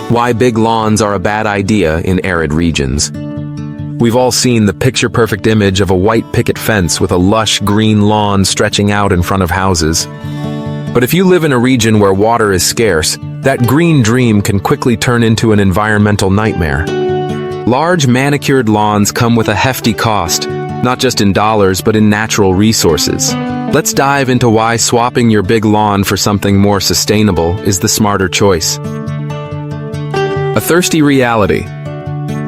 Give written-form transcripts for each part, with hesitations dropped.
Why big lawns are a bad idea in arid regions. We've all seen the picture-perfect image of a white picket fence with a lush green lawn stretching out in front of houses. But if you live in a region where water is scarce, that green dream can quickly turn into an environmental nightmare. Large manicured lawns come with a hefty cost, not just in dollars but in natural resources. Let's dive into why swapping your big lawn for something more sustainable is the smarter choice. A thirsty reality.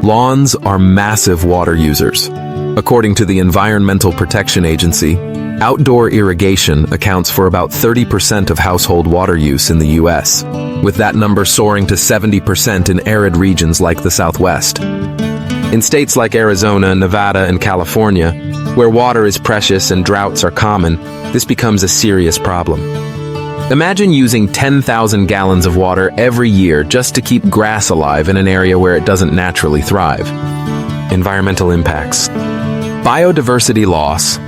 Lawns are massive water users. According to the Environmental Protection Agency, outdoor irrigation accounts for about 30% of household water use in the U.S., with that number soaring to 70% in arid regions like the Southwest. In states like Arizona, Nevada, and California, where water is precious and droughts are common, this becomes a serious problem. Imagine using 10,000 gallons of water every year just to keep grass alive in an area where it doesn't naturally thrive. Environmental impacts. Biodiversity loss.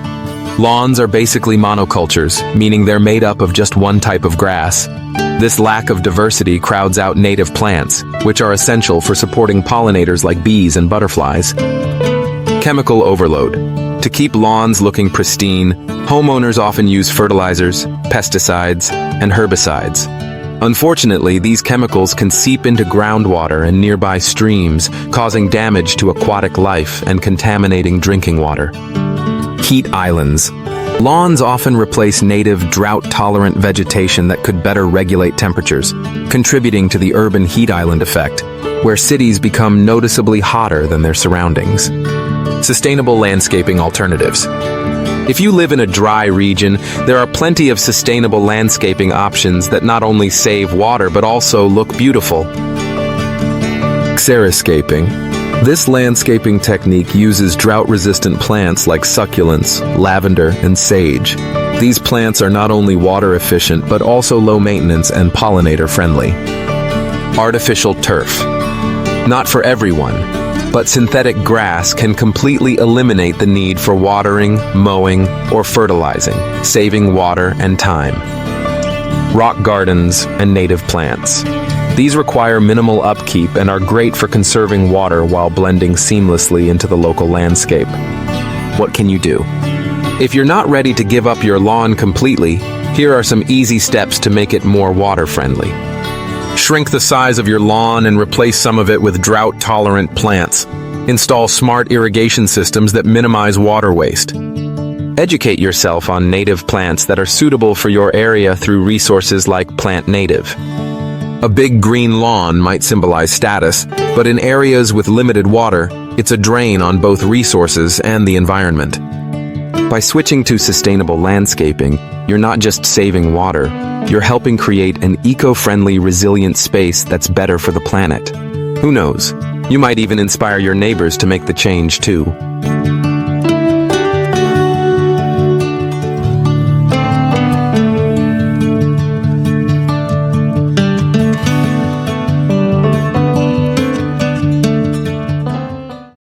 Lawns are basically monocultures, meaning they're made up of just one type of grass. This lack of diversity crowds out native plants, which are essential for supporting pollinators like bees and butterflies. Chemical overload. To keep lawns looking pristine, homeowners often use fertilizers, pesticides, and herbicides. Unfortunately, these chemicals can seep into groundwater and nearby streams, causing damage to aquatic life and contaminating drinking water. Heat islands. Lawns often replace native, drought-tolerant vegetation that could better regulate temperatures, contributing to the urban heat island effect, where cities become noticeably hotter than their surroundings. Sustainable landscaping alternatives. If you live in a dry region, there are plenty of sustainable landscaping options that not only save water but also look beautiful. Xeriscaping. This landscaping technique uses drought-resistant plants like succulents, lavender, and sage. These plants are not only water-efficient but also low-maintenance and pollinator-friendly. Artificial turf. Not for everyone, but synthetic grass can completely eliminate the need for watering, mowing, or fertilizing, saving water and time. Rock gardens and native plants. These require minimal upkeep and are great for conserving water while blending seamlessly into the local landscape. What can you do? If you're not ready to give up your lawn completely, here are some easy steps to make it more water-friendly. Shrink the size of your lawn and replace some of it with drought-tolerant plants. Install smart irrigation systems that minimize water waste. Educate yourself on native plants that are suitable for your area through resources like Plant Native. A big green lawn might symbolize status, but in areas with limited water, it's a drain on both resources and the environment. By switching to sustainable landscaping, you're not just saving water, you're helping create an eco-friendly, resilient space that's better for the planet. Who knows? You might even inspire your neighbors to make the change too.